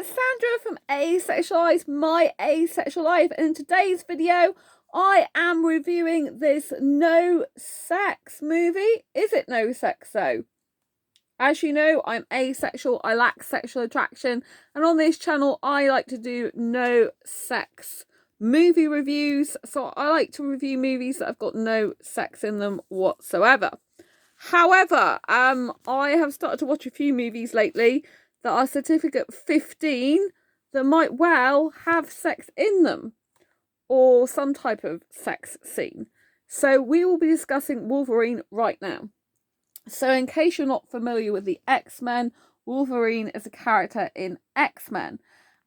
it's Sandra from Asexualize My Asexual Life, and in today's video I am reviewing this no sex movie. Is it no sex though? As you know, I'm asexual, I lack sexual attraction, and on this channel I like to do no sex movie reviews, so I like to review movies that have got no sex in them whatsoever. However, I have started to watch a few movies lately that are certificate 15 that might well have sex in them or some type of sex scene. So we will be discussing Wolverine right now. So in case you're not familiar with the X-Men, Wolverine is a character in X-Men.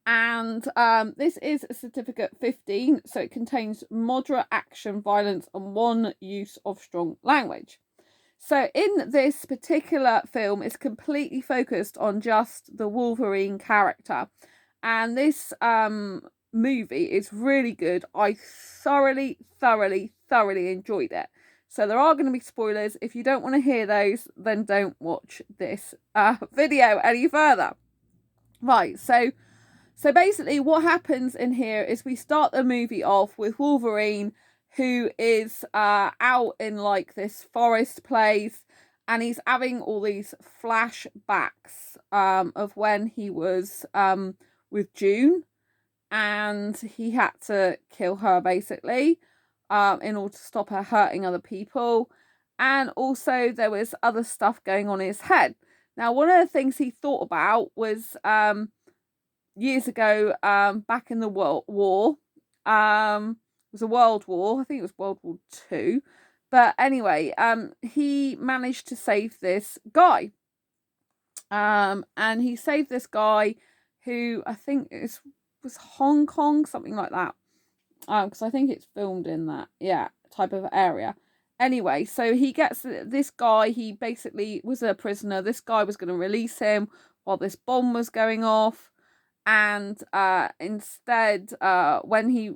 And this is a certificate 15, so it contains moderate action, violence, and one use of strong language. So in this particular film, it's completely focused on just the Wolverine character. And this movie is really good. I thoroughly enjoyed it. So there are going to be spoilers. If you don't want to hear those, then don't watch this video any further. Right, so basically what happens in here is we start the movie off with Wolverine, who is out in like this forest place, and he's having all these flashbacks of when he was with June, and he had to kill her basically in order to stop her hurting other people. And also there was other stuff going on in his head. Now, one of the things he thought about was years ago, back in the World War, it was a World War, I think it was World War II, but anyway, he managed to save this guy, and he saved this guy who I think was Hong Kong, something like that, because I think it's filmed in that, yeah, type of area. Anyway, so he gets this guy, he basically was a prisoner, this guy was going to release him while this bomb was going off. And instead, when he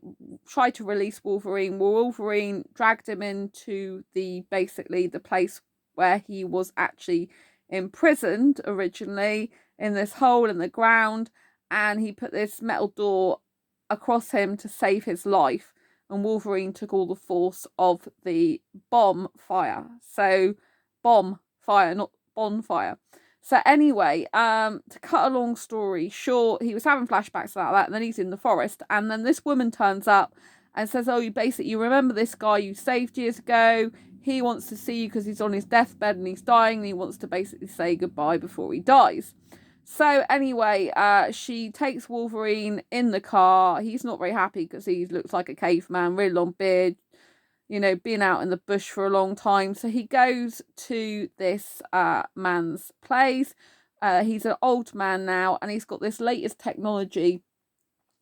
tried to release Wolverine dragged him into basically the place where he was actually imprisoned originally, in this hole in the ground, and he put this metal door across him to save his life, and Wolverine took all the force of the bomb fire. So bomb fire, not bonfire. So anyway, to cut a long story short, he was having flashbacks like that, and then he's in the forest, and then this woman turns up and says, oh, you remember this guy you saved years ago? He wants to see you because he's on his deathbed and he's dying, and he wants to basically say goodbye before he dies. So anyway, she takes Wolverine in the car. He's not very happy because he looks like a caveman, really long beard, you know, been out in the bush for a long time. So he goes to this man's place. He's an old man now, and he's got this latest technology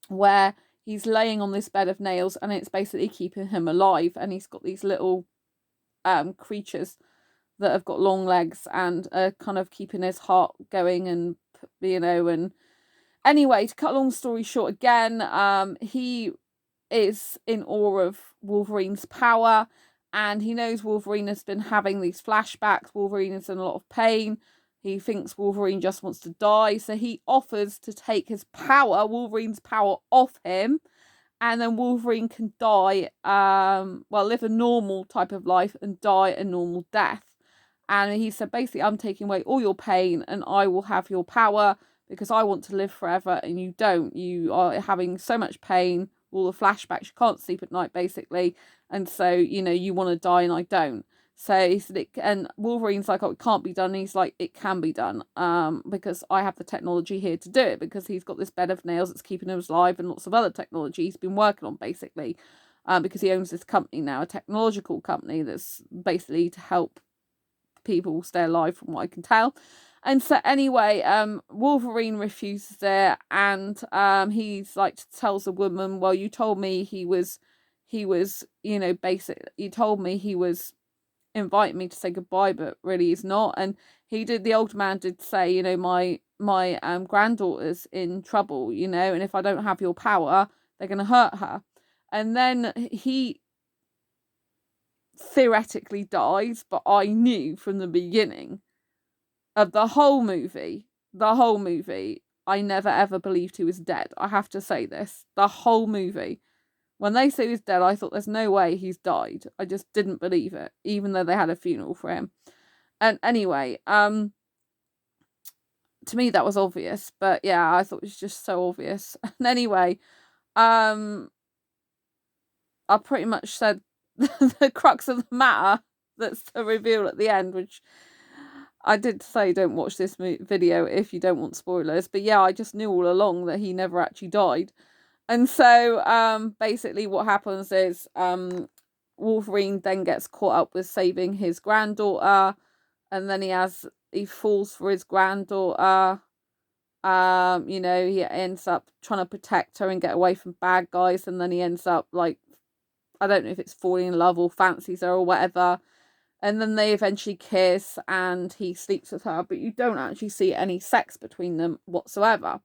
where he's laying on this bed of nails, and it's basically keeping him alive. And he's got these little creatures that have got long legs and are kind of keeping his heart going, and you know. And anyway, to cut a long story short, again, he is in awe of Wolverine's power, and he knows Wolverine has been having these flashbacks. Wolverine is in a lot of pain. He thinks Wolverine just wants to die, so he offers to take his power, Wolverine's power, off him, and then Wolverine can die, live a normal type of life and die a normal death. And he said, basically, I'm taking away all your pain and I will have your power because I want to live forever and you don't. You are having so much pain, all the flashbacks, you can't sleep at night, basically. And so, you know, you want to die and I don't. So he said, and Wolverine's like, oh, it can't be done. And he's like, it can be done, because I have the technology here to do it, because he's got this bed of nails that's keeping him alive and lots of other technology he's been working on, basically, because he owns this company now, a technological company that's basically to help people stay alive, from what I can tell. And so anyway, Wolverine refuses it, and he's like, tells the woman, well, you told me he was, you know, basically, you told me he was inviting me to say goodbye, but really he's not. And the old man did say, you know, my granddaughter's in trouble, you know, and if I don't have your power, they're going to hurt her. And then he theoretically dies, but I knew from the beginning of the whole movie, I never ever believed he was dead. I have to say this. The whole movie. When they say he's dead, I thought there's no way he's died. I just didn't believe it, even though they had a funeral for him. And anyway, to me that was obvious, but yeah, I thought it was just so obvious. And anyway, I pretty much said the crux of the matter. That's the reveal at the end, which I did say don't watch this video if you don't want spoilers. But yeah, I just knew all along that he never actually died. And so basically what happens is Wolverine then gets caught up with saving his granddaughter, and then he falls for his granddaughter. You know, he ends up trying to protect her and get away from bad guys, and then he ends up, like, I don't know if it's falling in love or fancies her or whatever. And then they eventually kiss and he sleeps with her, but you don't actually see any sex between them whatsoever.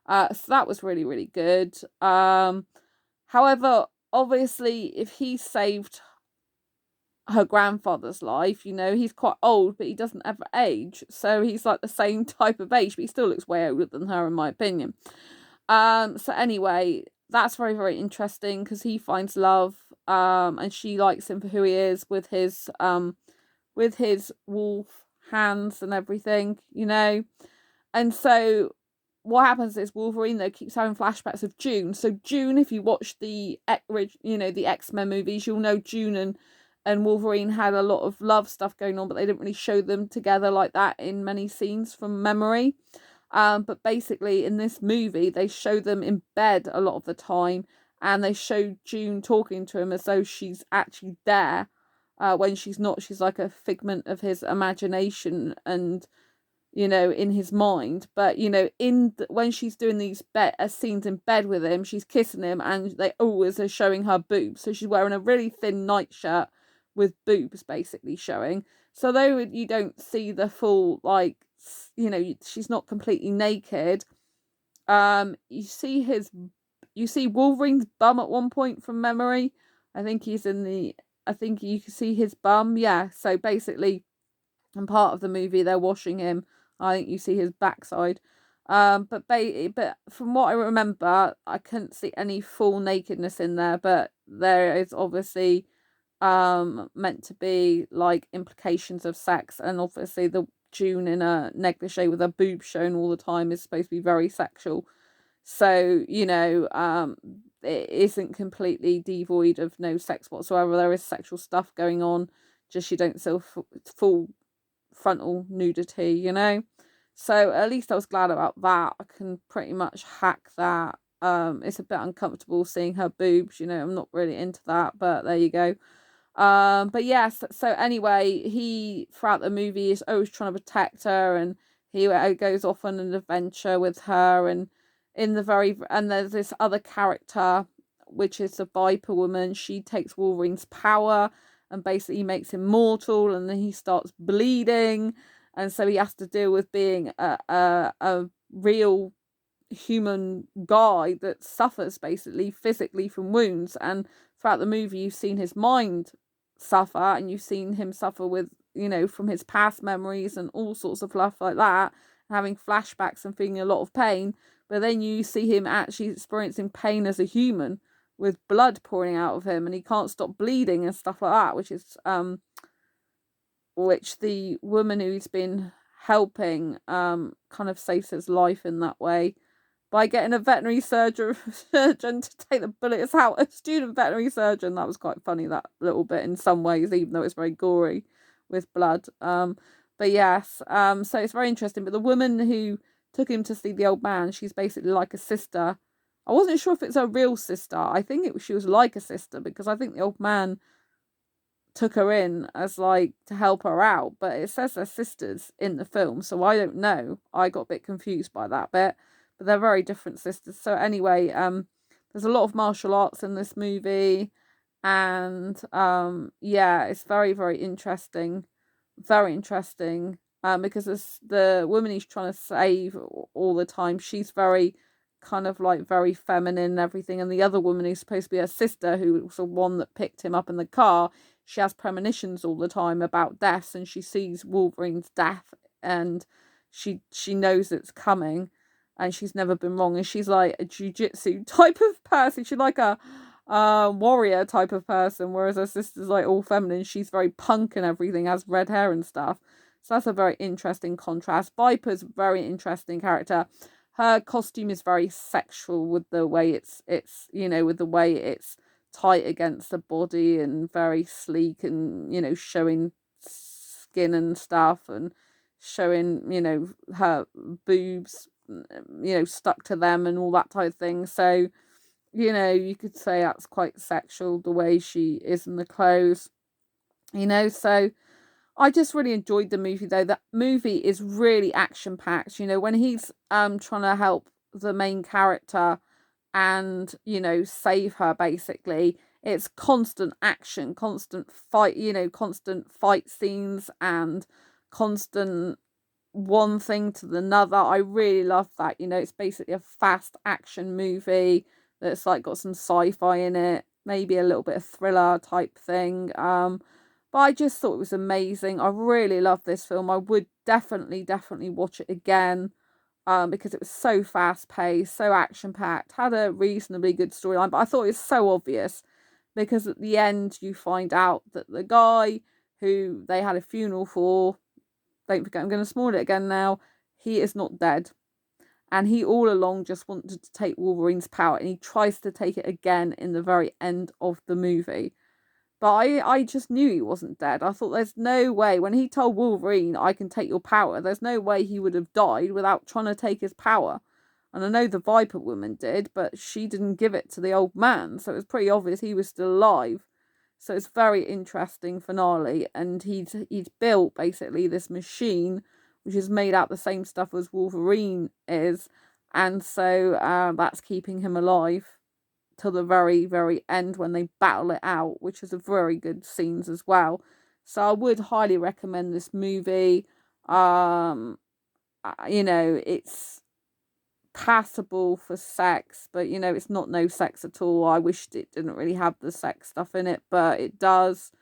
So that was really, really good. However, obviously, if he saved her grandfather's life, you know, he's quite old, but he doesn't ever age. So he's like the same type of age, but he still looks way older than her, in my opinion. So anyway, that's very, very interesting because he finds love, and she likes him for who he is with his wolf hands and everything, you know. And so what happens is Wolverine, though, keeps having flashbacks of June. So June, if you watch the X-Men movies, you'll know June and Wolverine had a lot of love stuff going on, but they didn't really show them together like that in many scenes from memory. But basically in this movie, they show them in bed a lot of the time, and they show June talking to him as though she's actually there, when she's not. She's like a figment of his imagination and, you know, in his mind. But, you know, when she's doing these scenes in bed with him, she's kissing him, and they always are showing her boobs. So she's wearing a really thin nightshirt with boobs basically showing. So though you don't see the full, like, you know, she's not completely naked, you see Wolverine's bum at one point from memory. I think you can see his bum. Yeah, so basically in part of the movie they're washing him. I think you see his backside. But from what I remember, I couldn't see any full nakedness in there, but there is obviously meant to be like implications of sex, and obviously the June in a negligee with her boobs shown all the time is supposed to be very sexual. So, you know, it isn't completely devoid of no sex whatsoever. There is sexual stuff going on, just you don't see full frontal nudity, you know. So at least I was glad about that. I can pretty much hack that. It's a bit uncomfortable seeing her boobs, you know. I'm not really into that, but there you go. But yes, so anyway, he throughout the movie is always trying to protect her, and he goes off on an adventure with her, and there's this other character, which is the Viper woman. She takes Wolverine's power and basically makes him mortal, and then he starts bleeding, and so he has to deal with being a real human guy that suffers basically physically from wounds. And throughout the movie you've seen his mind suffer, and you've seen him suffer with, you know, from his past memories and all sorts of stuff like that, having flashbacks and feeling a lot of pain. But then you see him actually experiencing pain as a human with blood pouring out of him, and he can't stop bleeding and stuff like that, which the woman who's been helping kind of saves his life in that way by getting a veterinary surgeon to take the bullets out. A student veterinary surgeon. That was quite funny, that little bit, in some ways, even though it's very gory with blood. But yes, so it's very interesting. But the woman who took him to see the old man, she's basically like a sister. I wasn't sure if it's a real sister. I think she was like a sister, because I think the old man took her in as like to help her out, but it says they're sisters in the film, so I don't know. I got a bit confused by that bit, but they're very different sisters. So anyway, there's a lot of martial arts in this movie, and yeah, it's very, very interesting, because the woman he's trying to save all the time, she's very kind of like very feminine and everything, and the other woman who's supposed to be her sister, who was the one that picked him up in the car, she has premonitions all the time about deaths, and she sees Wolverine's death, and she knows it's coming. and she's never been wrong. And she's like a jiu-jitsu type of person. She's like a warrior type of person, whereas her sister's like all feminine. She's very punk and everything, has red hair and stuff. So that's a very interesting contrast. Viper's a very interesting character. Her costume is very sexual with the way it's with the way it's tight against the body and very sleek and showing skin and stuff and showing her boobs stuck to them and all that type of thing. So you could say that's quite sexual the way she is in the clothes. So I just really enjoyed the movie though. That movie is really action packed. When he's trying to help the main character and save her, basically it's constant action, constant fight, constant fight scenes and constant one thing to another. I really love that. It's basically a fast action movie that's like got some sci-fi in it, maybe a little bit of thriller type thing. But I just thought it was amazing. I really love this film. I would definitely watch it again. Because it was so fast paced, so action packed, had a reasonably good storyline, but I thought it was so obvious because at the end you find out that the guy who they had a funeral for, don't forget, I'm going to spoil it again now, he is not dead. And he all along just wanted to take Wolverine's power, and he tries to take it again in the very end of the movie. But I just knew he wasn't dead. I thought there's no way, when he told Wolverine, I can take your power, there's no way he would have died without trying to take his power. And I know the Viper woman did, but she didn't give it to the old man. So it was pretty obvious he was still alive. So it's a very interesting finale. And he's built, basically, this machine, which is made out the same stuff as Wolverine is. And so that's keeping him alive till the very, very end when they battle it out, which is a very good scenes as well. So I would highly recommend this movie. It's passable for sex, but it's not no sex at all. I wished it didn't really have the sex stuff in it, but it does.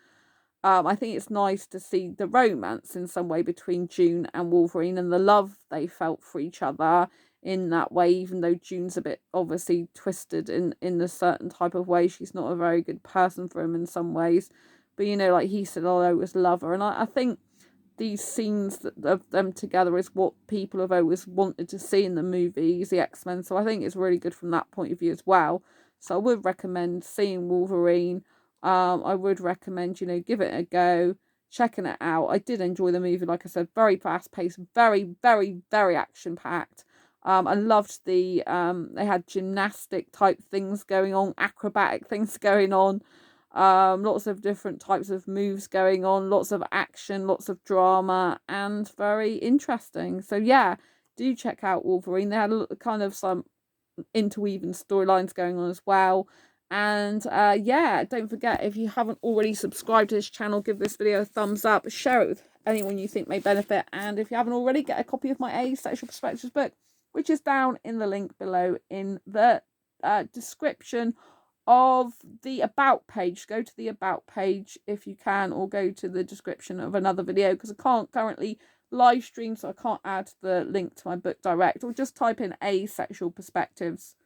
I think it's nice to see the romance in some way between June and Wolverine and the love they felt for each other in that way, even though June's a bit obviously twisted in a certain type of way. She's not a very good person for him in some ways. But, like he said, I always love her. And I think these scenes of them together is what people have always wanted to see in the movies, the X-Men. So I think it's really good from that point of view as well. So I would recommend seeing Wolverine. I would recommend, give it a go, checking it out. I did enjoy the movie, like I said, very fast-paced, very, very, very action-packed. I loved they had gymnastic type things going on, acrobatic things going on, lots of different types of moves going on, lots of action, lots of drama, and very interesting. So yeah, do check out Wolverine. They had kind of some interweaving storylines going on as well. And don't forget, if you haven't already subscribed to this channel, give this video a thumbs up, share it with anyone you think may benefit, and if you haven't already, get a copy of my Asexual Perspectives book, which is down in the link below in the description of the about page. Go to the about page if you can, or go to the description of another video, because I can't currently live stream, so I can't add the link to my book direct, or just type in Asexual Perspectives,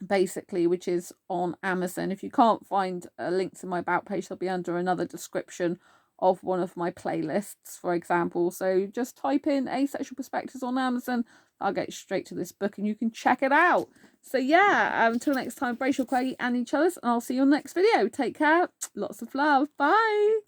basically, which is on Amazon. If you can't find links in my about page, they'll be under another description of one of my playlists, for example. So just type in Asexual Perspectives on Amazon. I'll get straight to this book and you can check it out. So yeah, until next time, brace your quaggy and each other's, and I'll see you on the next video. Take care. Lots of love. Bye.